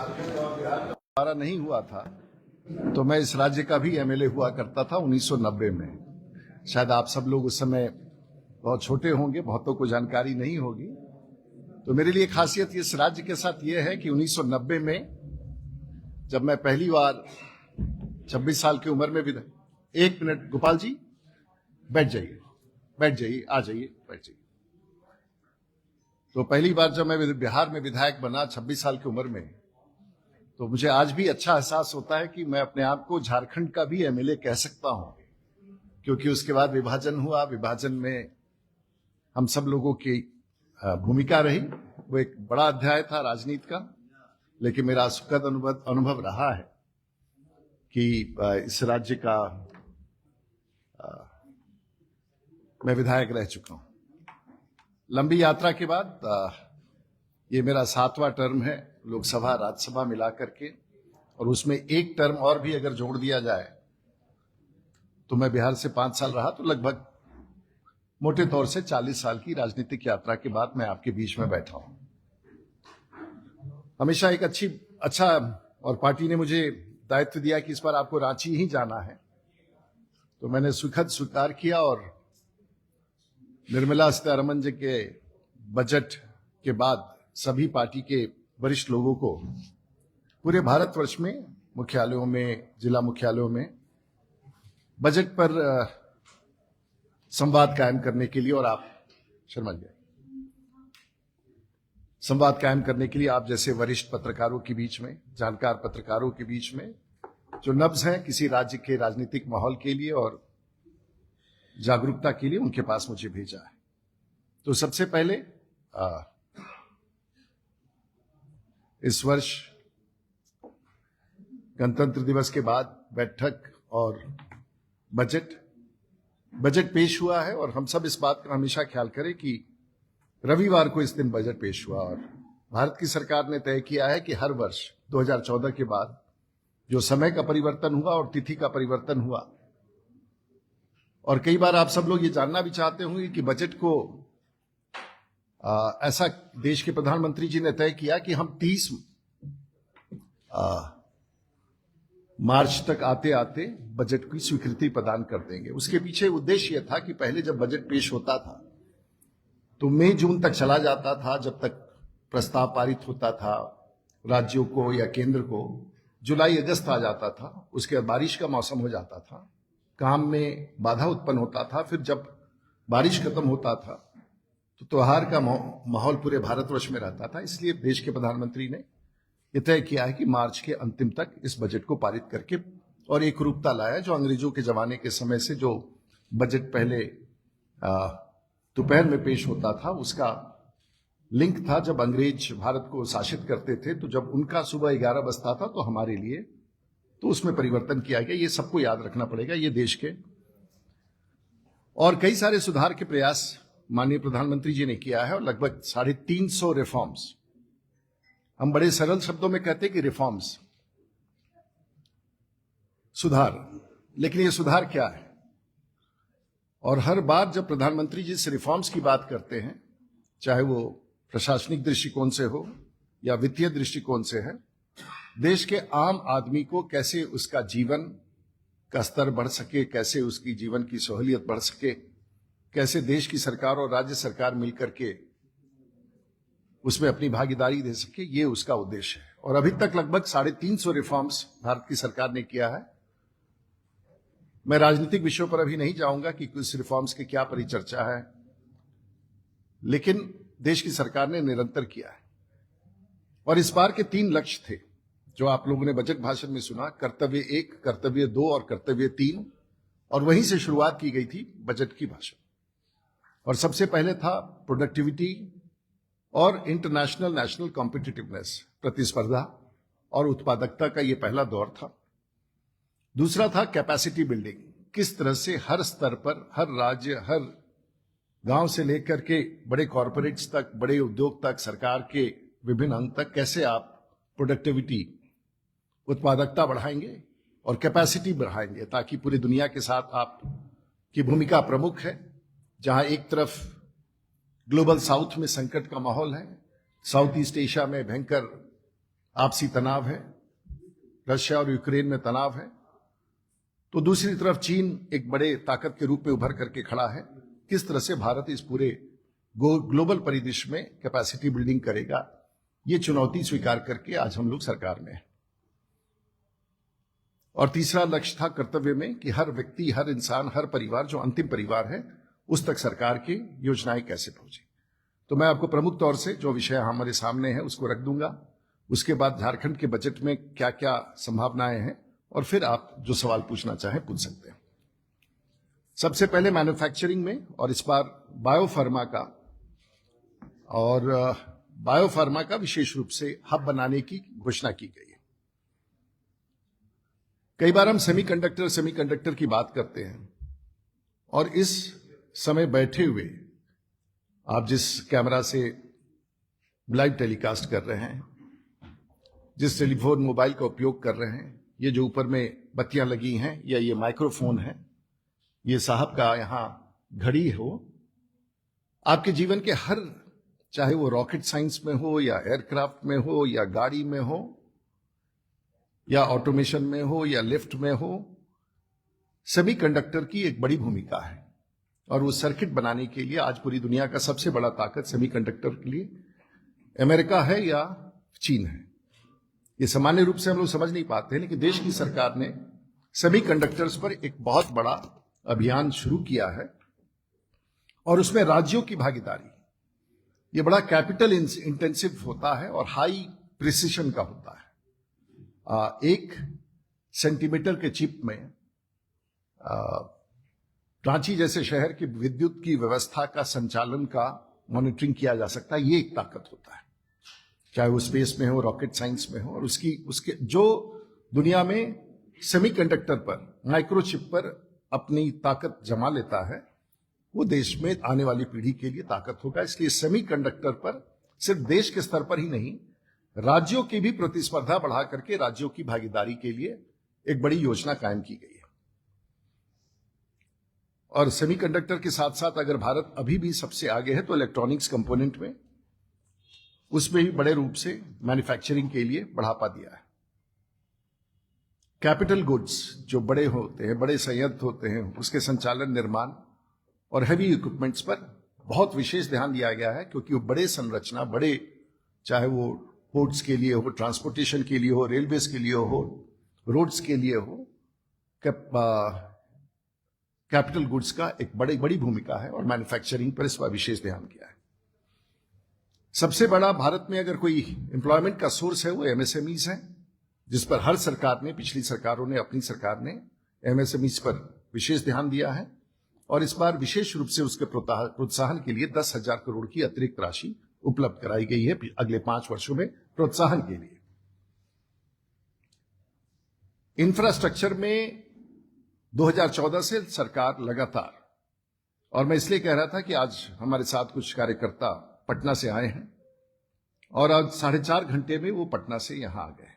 हमारा नहीं हुआ था तो मैं इस राज्य का भी एमएलए हुआ करता था 1990 में। शायद आप सब लोग उस समय बहुत छोटे होंगे, बहुतों को जानकारी नहीं होगी। तो मेरे लिए खासियत इस राज्य के साथ यह है कि 1990 में जब मैं पहली बार 26 साल की उम्र में एक मिनट गोपाल जी, बैठ जाइए, आ जाइए, बैठ जाइए। तो पहली बार जब मैं बिहार में विधायक बना 26 साल की उम्र में, तो मुझे आज भी अच्छा एहसास होता है कि मैं अपने आप को झारखंड का भी एमएलए कह सकता हूं, क्योंकि उसके बाद विभाजन हुआ। विभाजन में हम सब लोगों की भूमिका रही, वो एक बड़ा अध्याय था राजनीति का। लेकिन मेरा सुखद अनुभव रहा है कि इस राज्य का मैं विधायक रह चुका हूं। लंबी यात्रा के बाद ये मेरा 7वां टर्म है लोकसभा राज्यसभा मिला करके, और उसमें एक टर्म और भी अगर जोड़ दिया जाए तो मैं बिहार से 5 साल रहा, तो लगभग मोटे तौर से 40 साल की राजनीतिक यात्रा के बाद मैं आपके बीच में बैठा हूं। हमेशा एक अच्छा और पार्टी ने मुझे दायित्व दिया कि इस बार आपको रांची ही जाना है, तो मैंने सुखद स्वीकार किया और निर्मला सीतारमण जी के बजट के बाद सभी पार्टी के वरिष्ठ लोगों को पूरे भारतवर्ष में मुख्यालयों में, जिला मुख्यालयों में बजट पर संवाद कायम करने के लिए, और आप शर्मा जी, संवाद कायम करने के लिए आप जैसे वरिष्ठ पत्रकारों के बीच में, जानकार पत्रकारों के बीच में जो नब्ज हैं किसी राज्य के राजनीतिक माहौल के लिए और जागरूकता के लिए, उनके पास मुझे भेजा है। तो सबसे पहले इस वर्ष गणतंत्र दिवस के बाद बैठक और बजट पेश हुआ है, और हम सब इस बात का हमेशा ख्याल करें कि रविवार को इस दिन बजट पेश हुआ। और भारत की सरकार ने तय किया है कि हर वर्ष 2014 के बाद जो समय का परिवर्तन हुआ और तिथि का परिवर्तन हुआ, और कई बार आप सब लोग ये जानना भी चाहते होंगे कि बजट को ऐसा देश के प्रधानमंत्री जी ने तय किया कि हम 30 मार्च तक आते आते बजट की स्वीकृति प्रदान कर देंगे। उसके पीछे उद्देश्य यह था कि पहले जब बजट पेश होता था तो मई जून तक चला जाता था, जब तक प्रस्ताव पारित होता था राज्यों को या केंद्र को। जुलाई अगस्त आ जाता था, उसके बाद बारिश का मौसम हो जाता था, काम में बाधा उत्पन्न होता था। फिर जब बारिश खत्म होता था तो त्योहार का माहौल पूरे भारतवर्ष में रहता था। इसलिए देश के प्रधानमंत्री ने यह तय किया है कि मार्च के अंतिम तक इस बजट को पारित करके और एक रूपता लाया, जो अंग्रेजों के जमाने के समय से जो बजट पहले दोपहर में पेश होता था, उसका लिंक था। जब अंग्रेज भारत को शासित करते थे तो जब उनका सुबह 11 बजता था तो हमारे लिए तो उसमें परिवर्तन किया गया। ये सबको याद रखना पड़ेगा। ये देश के और कई सारे सुधार के प्रयास माननीय प्रधानमंत्री जी ने किया है, और लगभग 350 रिफॉर्म्स। हम बड़े सरल शब्दों में कहते हैं कि रिफॉर्म्स, सुधार। लेकिन ये सुधार क्या है? और हर बार जब प्रधानमंत्री जी से रिफॉर्म्स की बात करते हैं, चाहे वो प्रशासनिक दृष्टिकोण से हो या वित्तीय दृष्टिकोण से है, देश के आम आदमी को कैसे उसका जीवन का स्तर बढ़ सके, कैसे उसकी जीवन की सहूलियत बढ़ सके, कैसे देश की सरकार और राज्य सरकार मिलकर के उसमें अपनी भागीदारी दे सके, ये उसका उद्देश्य है। और अभी तक लगभग 350 रिफॉर्म्स भारत की सरकार ने किया है। मैं राजनीतिक विषयों पर अभी नहीं जाऊंगा कि कुछ रिफॉर्म्स की क्या परिचर्चा है, लेकिन देश की सरकार ने निरंतर किया है। और इस बार के 3 लक्ष्य थे जो आप लोगों ने बजट भाषण में सुना: कर्तव्य 1, कर्तव्य 2 और कर्तव्य 3। और वहीं से शुरुआत की गई थी बजट की भाषण। और सबसे पहले था प्रोडक्टिविटी और इंटरनेशनल नेशनल कॉम्पिटिटिवनेस, प्रतिस्पर्धा और उत्पादकता का ये पहला दौर था। दूसरा था कैपेसिटी बिल्डिंग, किस तरह से हर स्तर पर, हर राज्य, हर गांव से लेकर के बड़े कॉरपोरेट्स तक, बड़े उद्योग तक, सरकार के विभिन्न अंग तक, कैसे आप प्रोडक्टिविटी, उत्पादकता बढ़ाएंगे और कैपेसिटी बढ़ाएंगे, ताकि पूरी दुनिया के साथ आप की भूमिका प्रमुख है। जहां एक तरफ ग्लोबल साउथ में संकट का माहौल है, साउथ ईस्ट एशिया में भयंकर आपसी तनाव है, रशिया और यूक्रेन में तनाव है, तो दूसरी तरफ चीन एक बड़े ताकत के रूप में उभर करके खड़ा है। किस तरह से भारत इस पूरे ग्लोबल परिदृश्य में कैपेसिटी बिल्डिंग करेगा, ये चुनौती स्वीकार करके आज हम लोग सरकार में हैं। और तीसरा लक्ष्य था कर्तव्य में कि हर व्यक्ति, हर इंसान, हर परिवार, जो अंतिम परिवार है, उस तक सरकार की योजनाएं कैसे पहुंचे। तो मैं आपको प्रमुख तौर से जो विषय हमारे सामने है उसको रख दूंगा। उसके बाद झारखंड के बजट में क्या क्या संभावनाएं हैं, और फिर आप जो सवाल पूछना चाहें पूछ सकते हैं। सबसे पहले मैन्युफैक्चरिंग में, और इस बार बायोफार्मा का, और बायोफार्मा का विशेष रूप से हब बनाने की घोषणा की गई है। कई बार हम सेमीकंडक्टर की बात करते हैं, और इस समय बैठे हुए आप जिस कैमरा से लाइव टेलीकास्ट कर रहे हैं, जिस टेलीफोन मोबाइल का उपयोग कर रहे हैं, ये जो ऊपर में बत्तियां लगी हैं, या ये माइक्रोफोन है, ये साहब का यहां घड़ी हो, आपके जीवन के हर, चाहे वो रॉकेट साइंस में हो, या एयरक्राफ्ट में हो, या गाड़ी में हो, या ऑटोमेशन में हो, या लिफ्ट में हो, सेमीकंडक्टर की एक बड़ी भूमिका है। और वो सर्किट बनाने के लिए आज पूरी दुनिया का सबसे बड़ा ताकत सेमीकंडक्टर के लिए अमेरिका है या चीन है। ये सामान्य रूप से हम लोग समझ नहीं पाते हैं, लेकिन देश की सरकार ने सेमीकंडक्टर्स पर एक बहुत बड़ा अभियान शुरू किया है, और उसमें राज्यों की भागीदारी, ये बड़ा कैपिटल इंटेंसिव होता है और हाई प्रिसिशन का होता है। 1 सेंटीमीटर के चिप में रांची जैसे शहर की विद्युत की व्यवस्था का संचालन का मॉनिटरिंग किया जा सकता है। ये एक ताकत होता है, चाहे वो स्पेस में हो, रॉकेट साइंस में हो। और उसके जो दुनिया में सेमीकंडक्टर पर, माइक्रोचिप पर अपनी ताकत जमा लेता है, वो देश में आने वाली पीढ़ी के लिए ताकत होगा। इसलिए सेमीकंडक्टर पर सिर्फ देश के स्तर पर ही नहीं, राज्यों की भी प्रतिस्पर्धा बढ़ा करके राज्यों की भागीदारी के लिए एक बड़ी योजना कायम की गई है। और सेमीकंडक्टर के साथ साथ अगर भारत अभी भी सबसे आगे है तो इलेक्ट्रॉनिक्स कंपोनेंट में, उसमें भी बड़े रूप से मैन्युफैक्चरिंग के लिए बढ़ावा दिया है। कैपिटल गुड्स जो बड़े होते हैं, बड़े संयंत्र होते हैं, उसके संचालन, निर्माण और हैवी इक्विपमेंट्स पर बहुत विशेष ध्यान दिया गया है, क्योंकि वो बड़े संरचना, बड़े, चाहे वो पोर्ट्स के लिए हो, ट्रांसपोर्टेशन के लिए हो, रेलवेज के लिए हो, रोड्स के लिए हो, कैपिटल गुड्स का एक बड़ी भूमिका है, और मैन्युफैक्चरिंग पर इस पर विशेष ध्यान किया है। सबसे बड़ा भारत में अगर कोई एम्प्लॉयमेंट का सोर्स है वो एमएसएमईज है, जिस पर हर सरकार ने, पिछली सरकारों ने, अपनी सरकार ने एमएसएमईज पर विशेष ध्यान दिया है। और इस बार विशेष रूप से उसके प्रोत्साहन के लिए 10,000 करोड़ की अतिरिक्त राशि उपलब्ध कराई गई है अगले 5 वर्षों में प्रोत्साहन के लिए। इंफ्रास्ट्रक्चर में 2014 से सरकार लगातार, और मैं इसलिए कह रहा था कि आज हमारे साथ कुछ कार्यकर्ता पटना से आए हैं, और आज 4.5 घंटे में वो पटना से यहां आ गए।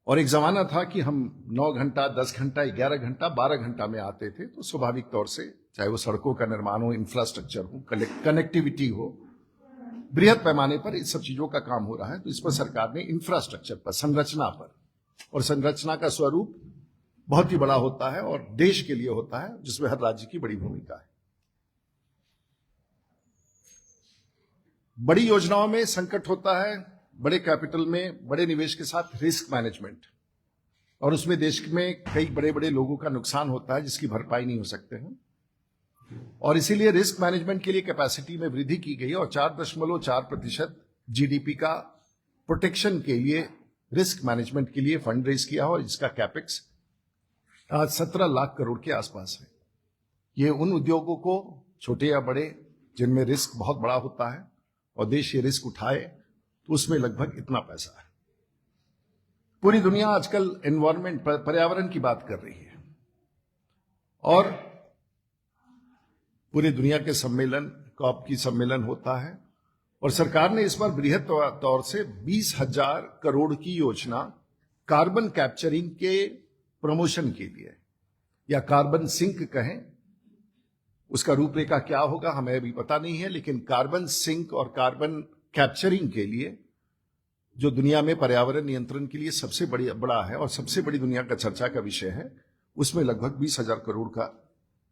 और एक जमाना था कि हम 9 घंटा, 10 घंटा, 11 घंटा, 12 घंटा में आते थे। तो स्वाभाविक तौर से, चाहे वो सड़कों का निर्माण हो, इंफ्रास्ट्रक्चर हो, कनेक्टिविटी हो, बृहद पैमाने पर इस सब चीजों का काम हो रहा है। तो इस पर सरकार ने इंफ्रास्ट्रक्चर पर, संरचना पर, और संरचना का स्वरूप बहुत ही बड़ा होता है और देश के लिए होता है, जिसमें हर राज्य की बड़ी भूमिका है। बड़ी योजनाओं में संकट होता है, बड़े कैपिटल में, बड़े निवेश के साथ रिस्क मैनेजमेंट, और उसमें देश में कई बड़े बड़े लोगों का नुकसान होता है जिसकी भरपाई नहीं हो सकते हैं। और इसीलिए रिस्क मैनेजमेंट के लिए कैपेसिटी में वृद्धि की गई, और 4.4% जीडीपी का प्रोटेक्शन के लिए, रिस्क मैनेजमेंट के लिए फंड रेज किया, और इसका कैपेक्स आज 17 लाख करोड़ के आसपास है। ये उन उद्योगों को, छोटे या बड़े, जिनमें रिस्क बहुत बड़ा होता है और देश ये रिस्क उठाए, तो उसमें लगभग इतना पैसा है। पूरी दुनिया आजकल एनवायरमेंट, पर्यावरण की बात कर रही है, और पूरी दुनिया के सम्मेलन, कॉप की सम्मेलन होता है, और सरकार ने इस बार बृहद तौर से 20,000 करोड़ की योजना कार्बन कैप्चरिंग के प्रमोशन के लिए, या कार्बन सिंक कहें, उसका रूपरेखा क्या होगा हमें अभी पता नहीं है, लेकिन कार्बन सिंक और कार्बन कैप्चरिंग के लिए जो दुनिया में पर्यावरण नियंत्रण के लिए सबसे बड़ा है और सबसे बड़ी दुनिया का चर्चा का विषय है, उसमें लगभग 20,000 करोड़ का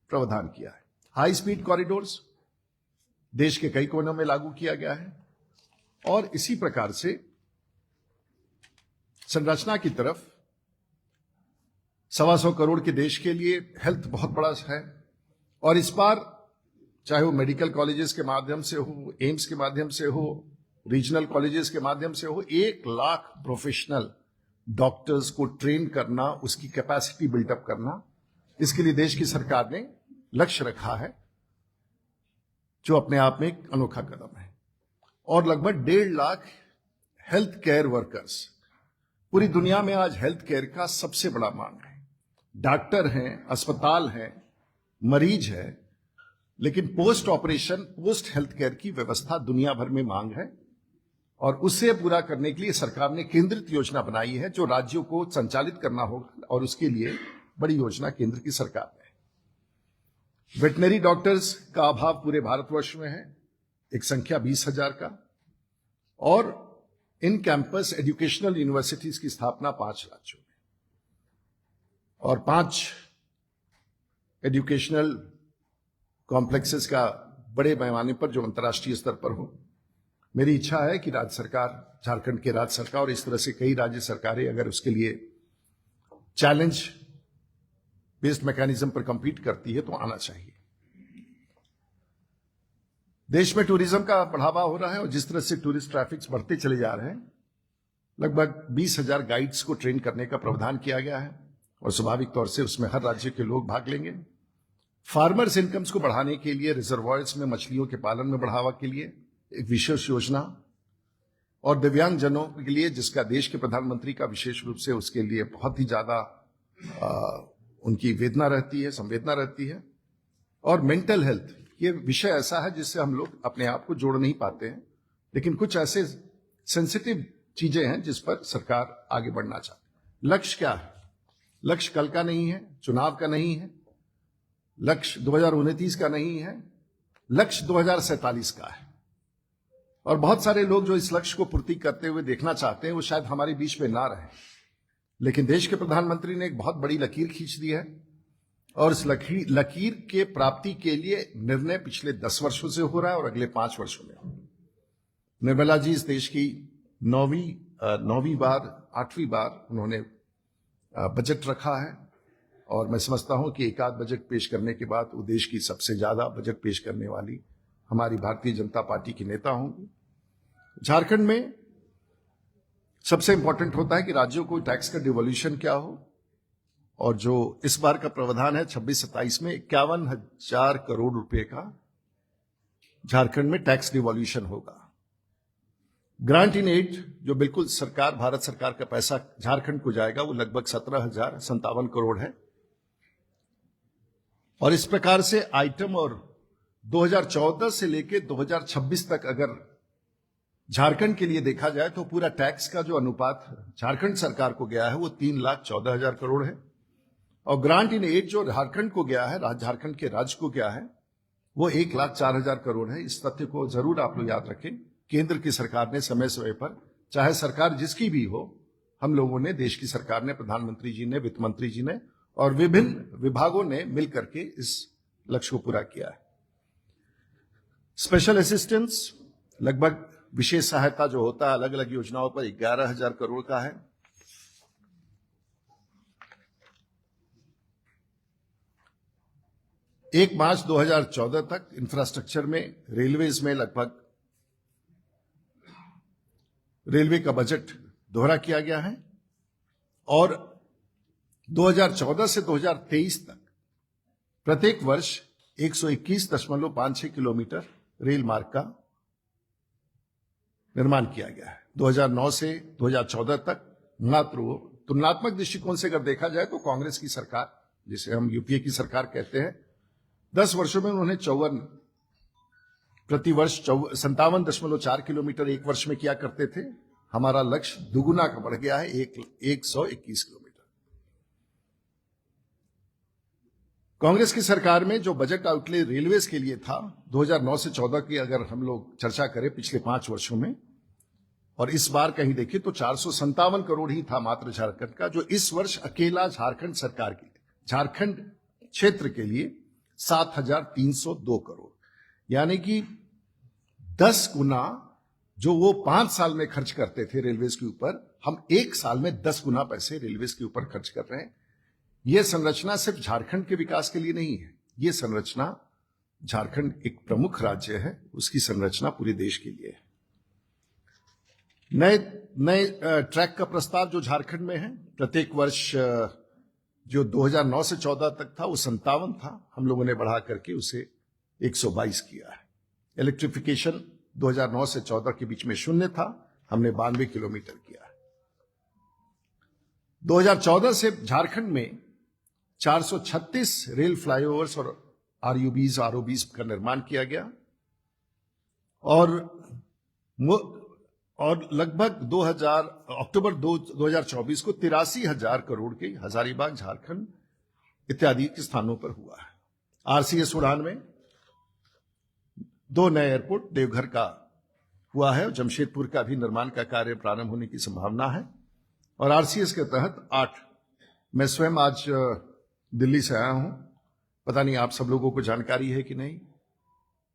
प्रावधान किया है। हाई स्पीड कॉरिडोर्स देश के कई कोनों में लागू किया गया है और इसी प्रकार से संरचना की तरफ 125 करोड़ के देश के लिए हेल्थ बहुत बड़ा है और इस बार चाहे वो मेडिकल कॉलेजेस के माध्यम से हो, एम्स के माध्यम से हो, रीजनल कॉलेजेस के माध्यम से हो, 1 लाख प्रोफेशनल डॉक्टर्स को ट्रेन करना, उसकी कैपेसिटी बिल्टअप करना, इसके लिए देश की सरकार ने लक्ष्य रखा है, जो अपने आप में एक अनोखा कदम है। और लगभग 1.5 लाख हेल्थ केयर वर्कर्स, पूरी दुनिया में आज हेल्थ केयर का सबसे बड़ा मांग है। डॉक्टर हैं, अस्पताल हैं, मरीज है, लेकिन post operation, post health care की व्यवस्था दुनिया भर में मांग है और उसे पूरा करने के लिए सरकार ने केंद्रित योजना बनाई है जो राज्यों को संचालित करना होगा और उसके लिए बड़ी योजना केंद्र की सरकार ने। वेटनरी डॉक्टर्स का अभाव पूरे भारतवर्ष में है, एक संख्या 20,000 का, और इन कैंपस एजुकेशनल यूनिवर्सिटीज की स्थापना 5 राज्यों में और 5 एजुकेशनल कॉम्प्लेक्सेस का बड़े पैमाने पर जो अंतर्राष्ट्रीय स्तर पर हो। मेरी इच्छा है कि राज्य सरकार, झारखंड की राज्य सरकार और इस तरह से कई राज्य सरकारें अगर उसके लिए चैलेंज बेस्ड मैकेनिज्म पर compete करती है तो आना चाहिए। देश में टूरिज्म का बढ़ावा हो रहा है और जिस तरह से टूरिस्ट ट्रैफिक्स बढ़ते चले जा रहे हैं, लगभग 20,000 गाइड्स को ट्रेन करने का प्रावधान किया गया है और स्वाभाविक तौर से उसमें हर राज्य के लोग भाग लेंगे। फार्मर्स इनकम्स को बढ़ाने के लिए रिजर्वॉयर्स में मछलियों के पालन में बढ़ावा के लिए एक विशेष योजना और दिव्यांग जनों के लिए, जिसका देश के प्रधानमंत्री का विशेष रूप से उसके लिए बहुत ही ज्यादा उनकी वेदना रहती है, संवेदना रहती है। और मेंटल हेल्थ, ये विषय ऐसा है जिससे हम लोग अपने आप को जोड़ नहीं पाते हैं, लेकिन कुछ ऐसे सेंसिटिव चीजें हैं जिस पर सरकार आगे बढ़ना चाहती है। लक्ष्य क्या है? लक्ष्य कल का नहीं है, चुनाव का नहीं है, लक्ष्य 2029 का नहीं है, लक्ष्य 2047 का है। और बहुत सारे लोग जो इस लक्ष्य को पूर्ति करते हुए देखना चाहते हैं वो शायद हमारे बीच में ना रहे, लेकिन देश के प्रधानमंत्री ने एक बहुत बड़ी लकीर खींच दी है और इस लकीर के प्राप्ति के लिए निर्णय पिछले 10 वर्षों से हो रहा है और अगले 5 वर्षों में। निर्मला जी इस देश की 8वीं बार उन्होंने बजट रखा है और मैं समझता हूं कि एक आध बजट पेश करने के बाद वो देश की सबसे ज्यादा बजट पेश करने वाली हमारी भारतीय जनता पार्टी की नेता होंगी। झारखंड में सबसे इंपॉर्टेंट होता है कि राज्यों को टैक्स का डिवोल्यूशन क्या हो, और जो इस बार का प्रावधान है 26-27 में 51,000 करोड़ रुपए का झारखंड में टैक्स डिवोल्यूशन होगा। ग्रांट इन एड, जो बिल्कुल भारत सरकार का पैसा झारखंड को जाएगा, वो लगभग 17,057 करोड़ है। और इस प्रकार से आइटम, और 2014 से लेकर 2026 तक अगर झारखंड के लिए देखा जाए तो पूरा टैक्स का जो अनुपात झारखंड सरकार को गया है वो 3,14,000 करोड़ है, और ग्रांट इन एड जो झारखंड को गया है, झारखंड के राज्य को गया है, वो 1,04,000 करोड़ है। इस तथ्य को जरूर आप लोग याद रखें। केंद्र की सरकार ने समय समय पर, चाहे सरकार जिसकी भी हो, हम लोगों ने, देश की सरकार ने, प्रधानमंत्री जी ने, वित्त मंत्री जी ने और विभिन्न विभागों ने मिलकर के इस लक्ष्य को पूरा किया है। स्पेशल असिस्टेंस, लगभग विशेष सहायता जो होता है अलग अलग योजनाओं पर, 11,000 करोड़ का है। 1 मार्च 2014 तक इंफ्रास्ट्रक्चर में, रेलवेज में लगभग रेलवे का बजट दोहरा किया गया है और 2014 से 2023 तक प्रत्येक वर्ष 121.56 किलोमीटर रेल मार्ग का निर्माण किया गया है। 2009 से 2014 तक मात्र, तुलनात्मक दृष्टिकोण से अगर देखा जाए तो कांग्रेस की सरकार, जिसे हम यूपीए की सरकार कहते हैं, 10 वर्षों में उन्होंने प्रति वर्ष 57.4 किलोमीटर एक वर्ष में किया करते थे। हमारा लक्ष्य दुगुना का बढ़ गया है, 121 किलोमीटर। कांग्रेस की सरकार में जो बजट आउटले रेलवेज के लिए था 2009 से 14 की अगर हम लोग चर्चा करें पिछले 5 वर्षों में, और इस बार कहीं देखिए तो 457 करोड़ ही था मात्र झारखंड का, जो इस वर्ष अकेला झारखंड सरकार के लिए, झारखंड क्षेत्र के लिए 7,302 करोड़, यानी कि 10 गुना जो वो 5 साल में खर्च करते थे रेलवेज के ऊपर, हम 1 साल में 10 गुना पैसे रेलवेज के ऊपर खर्च कर रहे हैं। यह संरचना सिर्फ झारखंड के विकास के लिए नहीं है, यह संरचना, झारखंड एक प्रमुख राज्य है, उसकी संरचना पूरे देश के लिए है। नए ट्रैक का प्रस्ताव जो झारखंड में है, प्रत्येक वर्ष जो 2009 से 14 तक था वो 57 था, हम लोगों ने बढ़ा करके उसे 122 किया है। इलेक्ट्रिफिकेशन 2009 से 14 के बीच में 0 था, हमने 92 किलोमीटर किया है। 2014 से झारखंड में 436 रेल फ्लाईओवर्स और आरओबीज का निर्माण किया गया और लगभग अक्टूबर 2024 को 83,000 करोड़ के हजारीबाग, झारखंड इत्यादि के स्थानों पर हुआ है। आरसीएस उड़ान में 2 नए एयरपोर्ट देवघर का हुआ है, जमशेदपुर का भी निर्माण का कार्य प्रारंभ होने की संभावना है, और आरसीएस के तहत 8। मैं स्वयं आज दिल्ली से आया हूं, पता नहीं आप सब लोगों को जानकारी है कि नहीं,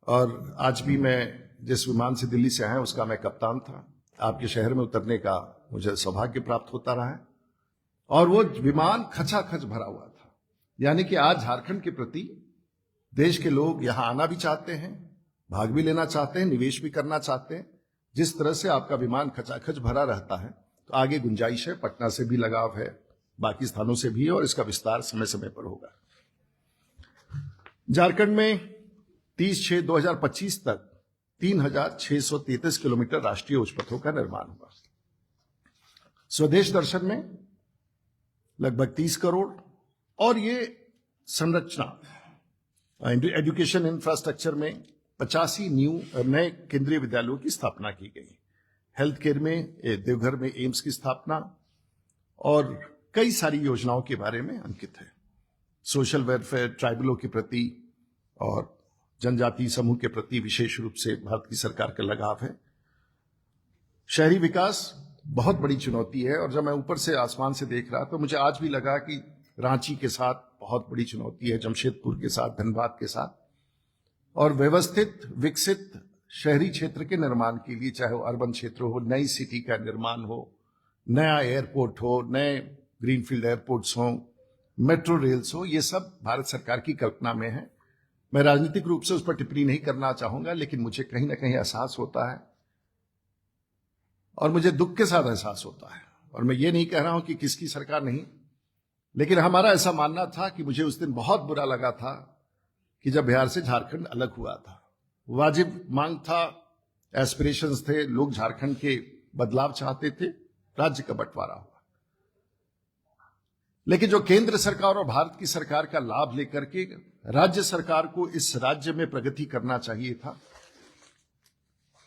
और आज भी मैं जिस विमान से दिल्ली से आया उसका मैं कप्तान था। आपके शहर में उतरने का मुझे सौभाग्य प्राप्त होता रहा है, और वो विमान खचाखच भरा हुआ था। यानी कि आज झारखंड के प्रति देश के लोग यहां आना भी चाहते हैं, भाग भी लेना चाहते हैं, निवेश भी करना चाहते हैं। जिस तरह से आपका विमान खचाखच भरा रहता है, तो आगे गुंजाइश है, पटना से भी लगाव है, बाकी स्थानों से भी है, और इसका विस्तार समय समय पर होगा। झारखंड में 30/6/2025 तक 3,633 किलोमीटर राष्ट्रीय उच्च पथों का निर्माण हुआ। स्वदेश दर्शन में लगभग 30 करोड़, और ये संरचना एजुकेशन इंफ्रास्ट्रक्चर में 85 नए केंद्रीय विद्यालयों की स्थापना की गई। हेल्थ केयर में देवघर में एम्स की स्थापना, और कई सारी योजनाओं के बारे में अंकित है। सोशल वेलफेयर, ट्राइबलों के प्रति और जनजातीय समूह के प्रति विशेष रूप से भारत की सरकार का लगाव है। शहरी विकास बहुत बड़ी चुनौती है, और जब मैं ऊपर से आसमान से देख रहा तो मुझे आज भी लगा कि रांची के साथ बहुत बड़ी चुनौती है, जमशेदपुर के साथ, धनबाद के साथ, और व्यवस्थित विकसित शहरी क्षेत्र के निर्माण के लिए, चाहे वो अर्बन क्षेत्र हो, नई सिटी का निर्माण हो, नया एयरपोर्ट हो, नए ग्रीनफील्ड एयरपोर्ट्स हो, मेट्रो रेल्स हो, ये सब भारत सरकार की कल्पना में है। मैं राजनीतिक रूप से उस पर टिप्पणी नहीं करना चाहूंगा, लेकिन मुझे कहीं ना कहीं एहसास होता है, और मुझे दुख के साथ एहसास होता है। और मैं ये नहीं कह रहा हूं कि किसकी सरकार नहीं, लेकिन हमारा ऐसा मानना था कि मुझे उस दिन बहुत बुरा लगा था कि जब बिहार से झारखंड अलग हुआ था। वाजिब मांग था, एस्पिरेशंस थे, लोग झारखंड के बदलाव चाहते थे, राज्य का बंटवारा हुआ। लेकिन जो केंद्र सरकार और भारत की सरकार का लाभ लेकर के राज्य सरकार को इस राज्य में प्रगति करना चाहिए था,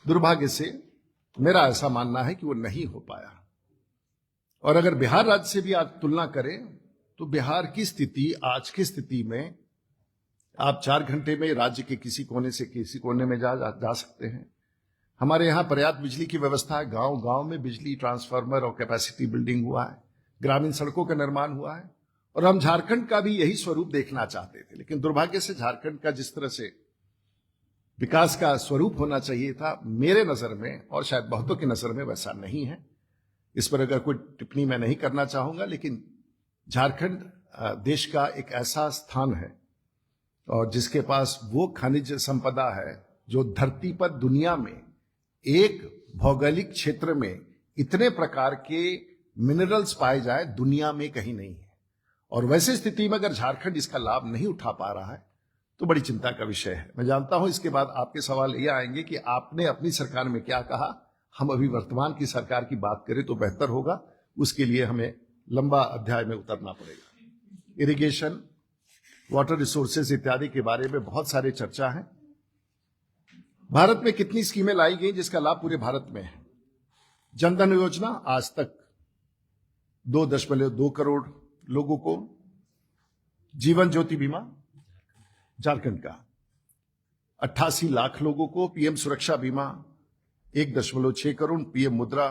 दुर्भाग्य से मेरा ऐसा मानना है कि वो नहीं हो पाया। और अगर बिहार राज्य से भी आज तुलना करें तो बिहार की स्थिति, आज की स्थिति में आप 4 घंटे में राज्य के किसी कोने से किसी कोने में जा सकते हैं। हमारे यहां पर्याप्त बिजली की व्यवस्था है, गांव गांव में बिजली ट्रांसफार्मर और कैपेसिटी बिल्डिंग हुआ है, ग्रामीण सड़कों का निर्माण हुआ है, और हम झारखंड का भी यही स्वरूप देखना चाहते थे। लेकिन दुर्भाग्य से झारखंड का जिस तरह से विकास का स्वरूप होना चाहिए था, मेरे नजर में और शायद बहुतों की नजर में वैसा नहीं है। इस पर अगर कोई टिप्पणी मैं नहीं करना चाहूंगा, लेकिन झारखंड देश का एक ऐसा स्थान है और जिसके पास वो खनिज संपदा है जो धरती पर दुनिया में एक भौगोलिक क्षेत्र में इतने प्रकार के मिनरल्स पाए जाए, दुनिया में कहीं नहीं है। और वैसे स्थिति में अगर झारखंड इसका लाभ नहीं उठा पा रहा है तो बड़ी चिंता का विषय है। मैं जानता हूं इसके बाद आपके सवाल ये आएंगे कि आपने अपनी सरकार में क्या कहा, हम अभी वर्तमान की सरकार की बात करें तो बेहतर होगा। उसके लिए हमें लंबा अध्याय में उतरना पड़ेगा। इरिगेशन, वाटर रिसोर्सेज इत्यादि के बारे में बहुत सारे चर्चा है। भारत में कितनी स्कीमें लाई गई जिसका लाभ पूरे भारत में है। जनधन योजना आज तक 2.2 करोड़ लोगों को, जीवन ज्योति बीमा झारखंड का 88 लाख लोगों को, पीएम सुरक्षा बीमा 1.6 करोड़, पीएम मुद्रा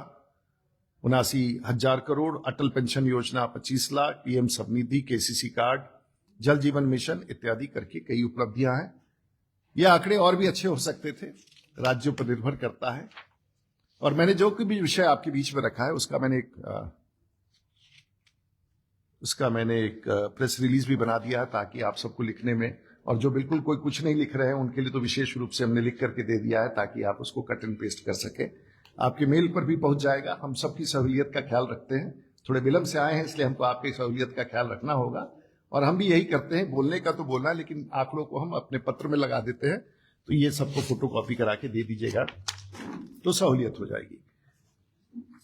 79,000 करोड़, अटल पेंशन योजना 25 lakh, PM Svanidhi, KCC card, जल जीवन मिशन इत्यादि करके कई उपलब्धियां हैं। ये आंकड़े और भी अच्छे हो सकते थे, राज्यों पर निर्भर करता है। और मैंने जो भी विषय आपके बीच में रखा है उसका मैंने एक प्रेस रिलीज भी बना दिया है, ताकि आप सबको लिखने में, और जो बिल्कुल कोई कुछ नहीं लिख रहे हैं उनके लिए तो विशेष रूप से हमने लिख करके दे दिया है, ताकि आप उसको कट एंड पेस्ट कर सके। आपके मेल पर भी पहुंच जाएगा। हम सबकी सहूलियत का ख्याल रखते हैं। थोड़े विलंब से आए हैं, इसलिए हमको आपकी सहूलियत का ख्याल रखना होगा। और हम भी यही करते हैं, बोलने का तो बोलना है, लेकिन आंकड़ों को हम अपने पत्र में लगा देते हैं। तो ये सबको फोटोकॉपी करा के दे दीजिएगा तो सहूलियत हो जाएगी।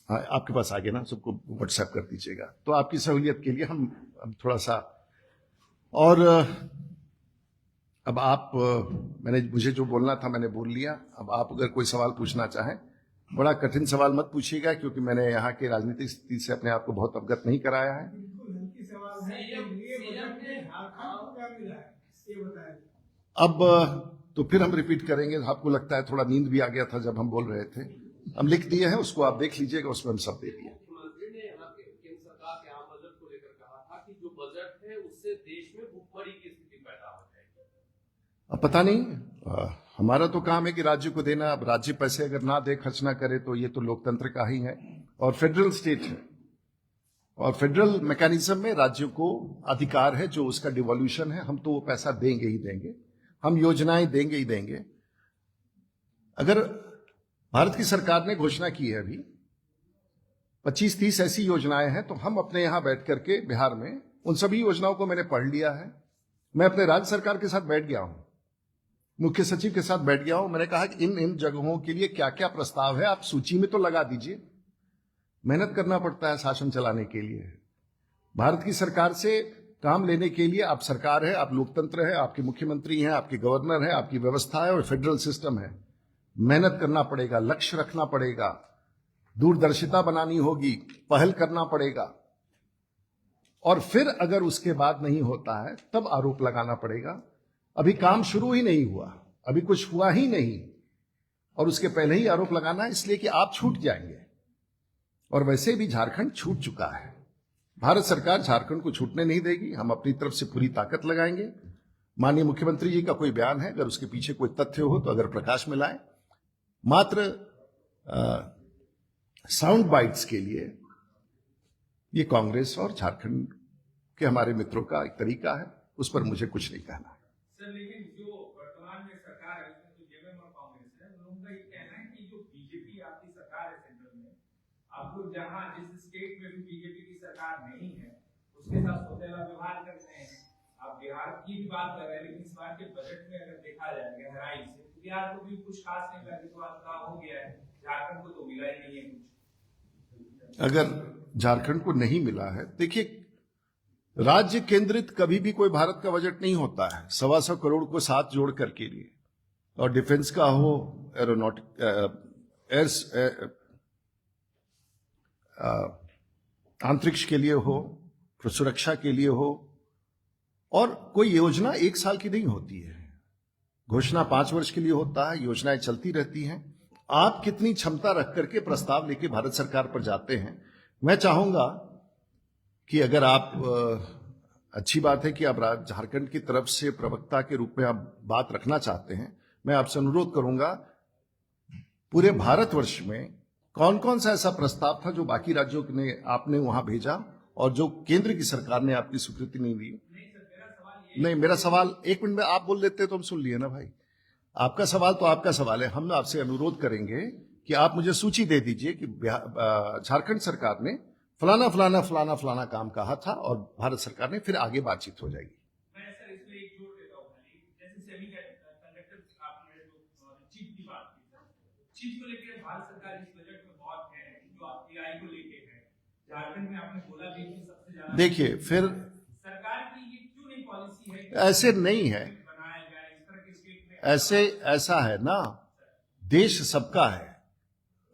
हाँ, आपके पास आगे ना, सबको व्हाट्सएप कर दीजिएगा। तो आपकी सहूलियत के लिए हम थोड़ा सा, और अब मुझे जो बोलना था मैंने बोल लिया। अब आप अगर कोई सवाल पूछना चाहें, बड़ा कठिन सवाल मत पूछिएगा, क्योंकि मैंने यहाँ के राजनीतिक स्थिति से अपने आप को बहुत अवगत नहीं कराया है। अब तो फिर हम रिपीट करेंगे। आपको लगता है थोड़ा नींद भी आ गया था जब हम बोल रहे थे। हम लिख दिए हैं, उसको आप देख लीजिएगा, उसमें हम सब दे दिए। मुख्यमंत्री ने यहाँ के केंद्र सरकार के आम बजट को लेकर कहा था कि जो बजट है उससे देश में भुखमरी की स्थिति पैदा हो जाएगी। अब पता नहीं, हमारा तो काम है कि राज्य को देना। अब राज्य पैसे अगर ना दे, खर्च ना करे, तो ये तो लोकतंत्र का ही है और फेडरल स्टेट है। और फेडरल मैकेनिज्म में राज्यों को अधिकार है, जो उसका डिवोल्यूशन है। हम तो वो पैसा देंगे ही देंगे, हम योजनाएं देंगे ही देंगे। अगर भारत की सरकार ने घोषणा की है अभी 25-30 ऐसी योजनाएं हैं, तो हम अपने यहां बैठ करके बिहार में उन सभी योजनाओं को मैंने पढ़ लिया है। मैं अपने राज्य सरकार के साथ बैठ गया हूं, मुख्य सचिव के साथ बैठ गया हूं। मैंने कहा कि इन जगहों के लिए क्या क्या प्रस्ताव है, आप सूची में तो लगा दीजिए। मेहनत करना पड़ता है शासन चलाने के लिए। भारत की सरकार से काम लेने के लिए आप सरकार है, आप लोकतंत्र है, आपके मुख्यमंत्री हैं, आपके गवर्नर है, आपकी व्यवस्था है और फेडरल सिस्टम है। मेहनत करना पड़ेगा, लक्ष्य रखना पड़ेगा, दूरदर्शिता बनानी होगी, पहल करना पड़ेगा। और फिर अगर उसके बाद नहीं होता है, तब आरोप लगाना पड़ेगा। अभी काम शुरू ही नहीं हुआ, अभी कुछ हुआ ही नहीं, और उसके पहले ही आरोप लगाना, इसलिए कि आप छूट जाएंगे। और वैसे भी झारखंड छूट चुका है। भारत सरकार झारखंड को छूटने नहीं देगी। हम अपनी तरफ से पूरी ताकत लगाएंगे। माननीय मुख्यमंत्री जी का कोई बयान है, अगर उसके पीछे कोई तथ्य हो तो अगर प्रकाश में लाए। मात्र साउंड बाइट्स के लिए ये कांग्रेस और झारखंड के हमारे मित्रों का एक तरीका है, उस पर मुझे कुछ नहीं कहना। सर, लेकिन जो वर्तमान में सरकार है उसमें तो जेएमएम और कांग्रेस है, उन लोगों का ये कहना है कि जो बीजेपी आपकी सरकार है सेंट्रल में, आप लोग जहां जिस स्टेट में भी बीजेपी की सरकार नहीं है उसके साथ सौतेला व्यवहार करते हैं। आप बिहार की भी बात कर रहे हैं, लेकिन इस बार के बजट में अगर देखा जाए गहराई से, तो बिहार को भी कुछ खास नहीं लगे, तो आपका हो गया है, झारखंड को तो मिला ही नहीं है कुछ। अगर झारखंड को नहीं मिला है, देखिए, राज्य केंद्रित कभी भी कोई भारत का बजट नहीं होता है। 125 करोड़ को साथ जोड़ करके लिए, और डिफेंस का हो, अंतरिक्ष के लिए हो, सुरक्षा के लिए हो, और कोई योजना एक साल की नहीं होती है। घोषणा 5 वर्ष के लिए होता है, योजनाएं चलती रहती हैं। आप कितनी क्षमता रख करके प्रस्ताव लेके भारत सरकार पर जाते हैं। मैं चाहूंगा कि अगर आप, अच्छी बात है कि आप झारखंड की तरफ से प्रवक्ता के रूप में आप बात रखना चाहते हैं। मैं आपसे अनुरोध करूंगा, पूरे भारतवर्ष में कौन कौन सा ऐसा प्रस्ताव था जो बाकी राज्यों ने आपने वहां भेजा और जो केंद्र की सरकार ने आपकी स्वीकृति नहीं दी? नहीं, मेरा सवाल 1 मिनट में आप बोल देते तो हम सुन लिए ना भाई। आपका सवाल तो आपका सवाल है। हम आपसे अनुरोध करेंगे कि आप मुझे सूची दे दीजिए कि झारखंड सरकार ने फलाना फलाना फलाना फलाना काम कहा था, और भारत सरकार ने, फिर आगे बातचीत हो जाएगी। मैं सर इसमें एक जोड़ देता हूं, जैसे सेमीकंडक्टर आपने जो चिप की बात की, चिप को लेकर भारत सरकार इस बजट में बहुत है, जो आप एआई को लेके है। झारखंड में आपने बोला भी कि सबसे ज्यादा, देखिए, फिर सरकार की ये क्यों नहीं पॉलिसी है? ऐसे नहीं है, बनाया गया इस तरह के स्टेट में। ऐसा है ना, देश सबका है।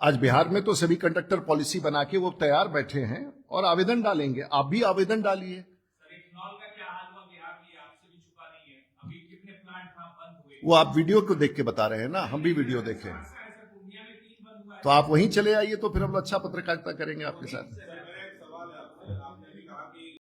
आज बिहार में तो सभी कंडक्टर पॉलिसी बना के वो तैयार बैठे हैं और आवेदन डालेंगे। आप भी आवेदन डालिए। इथेनॉल का क्या हाल हुआ बिहार में, आपसे भी छुपा नहीं है। अभी कितने प्लांट बंद हुए, वो आप वीडियो को देख के बता रहे हैं ना, हम भी वीडियो देखे हैं। पूर्णिया में 3 बंद तो आप वहीं चले आइए, तो फिर हम लोग अच्छा पत्रकारिता करेंगे आपके साथ।